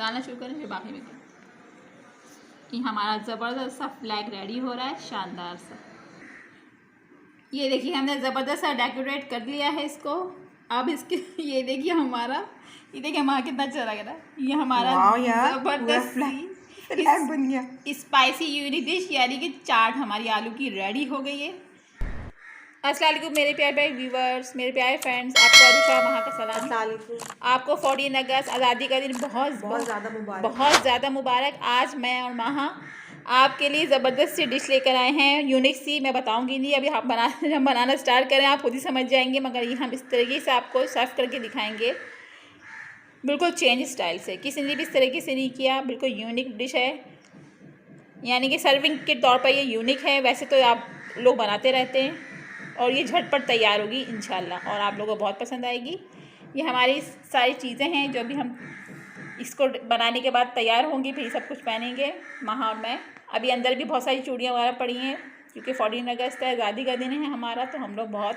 डालना शुरू करें फिर बाकी में करें। ये हमारा ज़बरदस्त सा फ्लैग रेडी हो रहा है, शानदार सा। ये देखिए हमने ज़बरदस्त सा डेकोरेट कर लिया है इसको। अब इसके ये देखिए हमारा कितना अच्छा लग रहा है। ये हमारा ज़बरदस्त फ्लैग बन गया। स्पाइसी यूनिक डिश यानी कि चाट हमारी आलू की रेडी हो गई है। अस्सलाम वालेकुम मेरे प्यारे व्यूवर्स, मेरे प्यारे फ्रेंड्स, आपको अनुषा महा का सलाम। आपको 14 अगस्त आज़ादी का दिन बहुत ज़्यादा मुबारक। आज मैं और महा आपके लिए ज़बरदस्त सी डिश लेकर आए हैं, यूनिक सी। मैं बताऊंगी नहीं, अभी आप बनाना स्टार्ट करें आप खुद ही समझ जाएंगे। मगर ये हम इस तरीके से आपको सर्व करके दिखाएंगे, बिल्कुल चेंज स्टाइल से। किसी ने भी इस तरीके से नहीं किया, बिल्कुल यूनिक डिश है। यानी कि सर्विंग के तौर पर ये यूनिक है। वैसे तो आप लोग बनाते रहते हैं और ये झटपट तैयार होगी इंशाल्लाह, और आप लोगों को बहुत पसंद आएगी। ये हमारी सारी चीज़ें हैं जो भी हम इसको बनाने के बाद तैयार होंगी, फिर सब कुछ पहनेंगे महा और मैं। अभी अंदर भी बहुत सारी चूड़ियाँ वगैरह पड़ी हैं क्योंकि 14 अगस्त है, आज़ादी का दिन है हमारा, तो हम लोग बहुत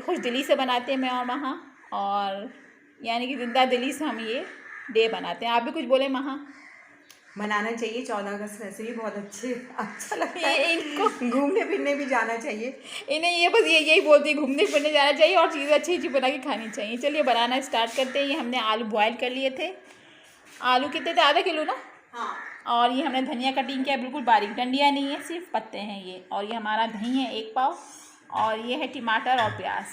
खुश दिली से बनाते हैं मैं और महा, और यानी कि जिंदा दिली से हम ये डे बनाते हैं। आप भी कुछ बोले महा? मनाना चाहिए 14 अगस्त, वैसे भी बहुत अच्छा लगता है। इनको घूमने फिरने भी जाना चाहिए। इन्हें ये बस यही बोलती है, घूमने फिरने जाना चाहिए और चीज़ें अच्छी अच्छी बना के खानी चाहिए। चलिए बनाना स्टार्ट करते हैं। ये हमने आलू बॉयल कर लिए थे। आलू कितने थे? आधा किलो ना? हाँ। और ये हमने धनिया कटिंग किया, बिल्कुल बारीक डंडियाँ नहीं है, सिर्फ पत्ते हैं ये। और ये हमारा दही है 1 पाव, और ये है टमाटर और प्याज।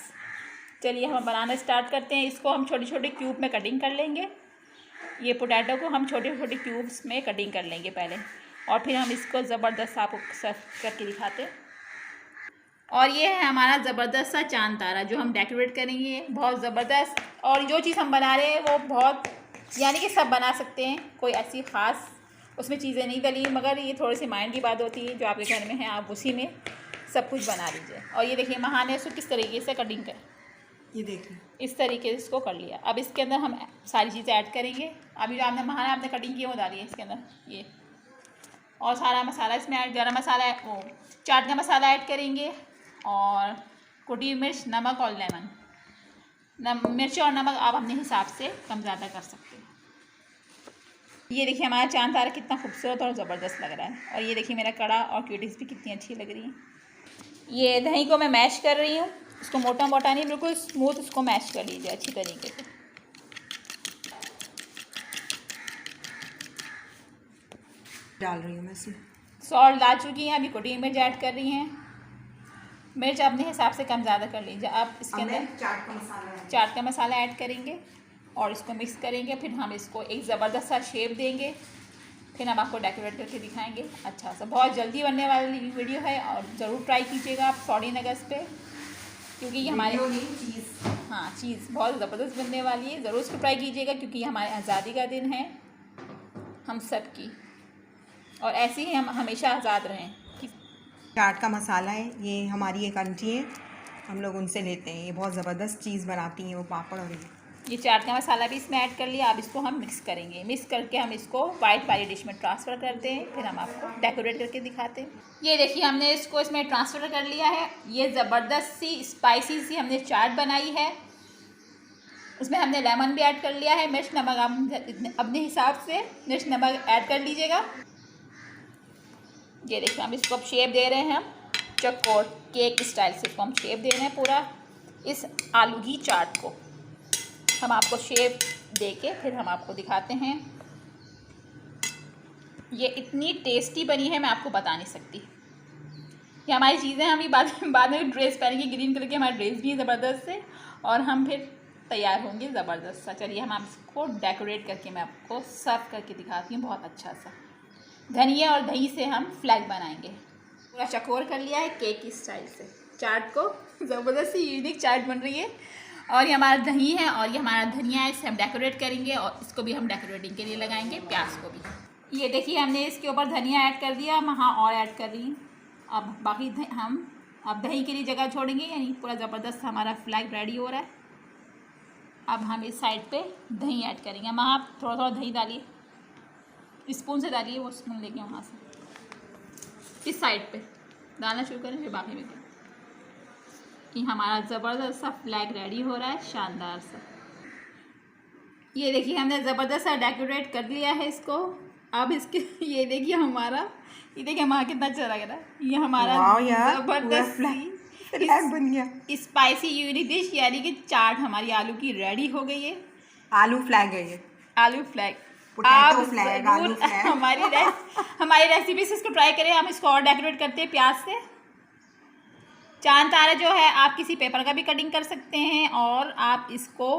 चलिए हम बनाना स्टार्ट करते हैं। इसको हम छोटे छोटे क्यूब में कटिंग कर लेंगे। ये पोटैटो को हम छोटे छोटे क्यूब्स में कटिंग कर लेंगे पहले, और फिर हम इसको ज़बरदस्त आपको सर्व करके दिखाते हैं। और ये है हमारा ज़बरदस्त सा चांद तारा जो हम डेकोरेट करेंगे, बहुत ज़बरदस्त। और जो चीज़ हम बना रहे हैं वो बहुत, यानी कि सब बना सकते हैं, कोई ऐसी ख़ास उसमें चीज़ें नहीं डली, मगर ये थोड़ी सी माइंड की बात होती है, जो आपके घर में है आप उसी में सब कुछ बना लीजिए। और ये देखिए महा ने इसको किस तरीके से कटिंग कर, ये देखिए इस तरीके से इसको कर लिया। अब इसके अंदर हम सारी चीज़ें ऐड करेंगे। अभी जो आपने कटिंग की वो डाली है इसके अंदर ये, और सारा मसाला इसमें ऐड, गरम मसाला, वो चाट का मसाला ऐड करेंगे, और कुटी मिर्च, नमक और लेमन। मिर्च और नमक आप अपने हिसाब से कम ज़्यादा कर सकते हैं। ये देखिए हमारा चांद तारा कितना खूबसूरत और ज़बरदस्त लग रहा है। और ये देखिए मेरा कड़ा और क्यूटीज भी कितनी अच्छी लग रही है। ये दही को मैं मैश कर रही हूँ, इसको मोटा मोटा नहीं, बिल्कुल स्मूथ इसको मैश कर लीजिए अच्छी तरीके से। डाल रही हूँ मैं इसमें। सॉल्ट डाल चुकी हैं, अभी कुटी मिर्च ऐड कर रही हैं। मिर्च अपने हिसाब से कम ज़्यादा कर लीजिए। आप इसके अंदर चाट का मसाला ऐड करेंगे और इसको मिक्स करेंगे। फिर हम इसको एक ज़बरदस्त सा शेप देंगे, फिर हम आपको डेकोरेट करके दिखाएंगे अच्छा सा। बहुत जल्दी बनने वाली वीडियो है और ज़रूर ट्राई कीजिएगा आप 14 अगस्त पे, क्योंकि ये हमारे चीज़ बहुत ज़बरदस्त बनने वाली है। ज़रूर इसको ट्राई कीजिएगा क्योंकि ये हमारे आज़ादी का दिन है हम सब की, और ऐसे ही हम हमेशा आज़ाद रहें। चाट का मसाला है, ये हमारी एक आंटी है, हम लोग उनसे लेते हैं। ये बहुत ज़बरदस्त चीज़ बनाती हैं वो, पापड़। और ये चाट का मसाला भी इसमें ऐड कर लिया। अब इसको हम मिक्स करेंगे, मिक्स करके हम इसको वाइट वाली डिश में ट्रांसफ़र करते हैं, फिर हम आपको डेकोरेट करके दिखाते हैं। ये देखिए हमने इसको इसमें ट्रांसफ़र कर लिया है। ये ज़बरदस्त सी स्पाइसी सी हमने चाट बनाई है। उसमें हमने लेमन भी ऐड कर लिया है। मिर्च नमक आप अपने हिसाब से मिर्च नमक ऐड कर लीजिएगा। ये देखिए हम इसको अब शेप दे रहे हैं, हम चौकोर केक स्टाइल से इसको हम शेप दे रहे हैं। पूरा इस आलू की चाट को हम आपको शेप दे के फिर हम आपको दिखाते हैं। ये इतनी टेस्टी बनी है मैं आपको बता नहीं सकती। ये हमारी चीज़ें हम बाद में ड्रेस पहनेंगे, ग्रीन कलर की हमारी ड्रेस भी है ज़बरदस्त से, और हम फिर तैयार होंगे ज़बरदस्त सा। चलिए हम इसको डेकोरेट करके मैं आपको सर्व करके दिखाती हूँ बहुत अच्छा सा। धनिया और दही से हम फ्लैग बनाएंगे। पूरा चकोर कर लिया है केक की स्टाइल से चाट को, ज़बरदस्त सी यूनिक चाट बन रही है। और ये हमारा दही है और ये हमारा धनिया है, इसे हम डेकोरेट करेंगे और इसको भी हम डेकोरेटिंग के लिए लगाएंगे, प्याज को भी। ये देखिए हमने इसके ऊपर धनिया ऐड कर दिया, हाँ और ऐड कर रही हूँ। अब बाकी हम अब दही के लिए जगह छोड़ेंगे, यानी पूरा ज़बरदस्त हमारा फ्लैग रेडी हो रहा है। अब हम इस साइड पे दही ऐड करेंगे। वहाँ आप थोड़ा थोड़ा दही डालिए, स्पून से डालिए, वो स्पून लेके वहाँ से इस साइड पे डालना शुरू करें, फिर बाकी में करें। ये हमारा ज़बरदस्त सा फ्लैग रेडी हो रहा है, शानदार सा। ये देखिए हमने ज़बरदस्त सा डेकोरेट कर लिया है इसको। अब इसके ये देखिए हमारा, ये देखिए हमारा कितना अच्छा लग रहा है। ये हमारा वाह यार, ज़बरदस्त फ्लैग बन गया। स्पाइसी यूनिक डिश यानी कि चाट हमारी आलू की रेडी हो गई है। आलू फ्लैग है ये, आलू फ्लैग। पोटैटो आप फ्लैग, ज़रूर आलू फ्लैग। हमारी रेसिपी से इसको ट्राई करें। हम इसको और डेकोरेट करते हैं प्याज से। चांद तारा जो है आप किसी पेपर का भी कटिंग कर सकते हैं, और आप इसको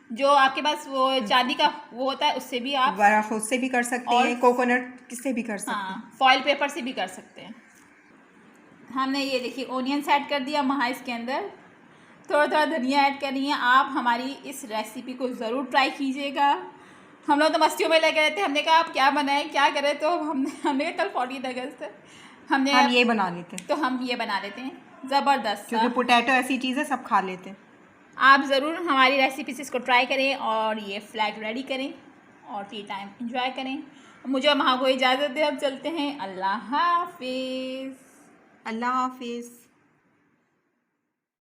जो आपके पास वो चांदी का वो होता है उससे भी आप, बर्फ उससे भी कर सकते और- हैं, कोकोनट से भी कर सकते हैं। हाँ, फॉइल पेपर से भी कर सकते हैं। हमने ये देखिए ओनियंस ऐड कर दिया वहाँ इसके अंदर, थोड़ा थोड़ा धनिया ऐड करनी है। आप हमारी इस रेसिपी को ज़रूर ट्राई कीजिएगा। हम लोग तो मस्तियों में लगे रहते हैं, हमने कहा आप क्या बनाएं क्या करें, तो हमने कल 14 अगस्त है, हम ये बना लेते हैं, तो हम ये बना लेते हैं ज़बरदस्त। क्योंकि पोटैटो ऐसी चीज़ है सब खा लेते हैं। आप ज़रूर हमारी रेसिपी से इसको ट्राई करें और ये फ्लैग रेडी करें और टी टाइम एंजॉय करें। मुझे वहाँ को इजाज़त दें, अब चलते हैं। अल्लाह हाफिज़। अल्लाह हाफिज़।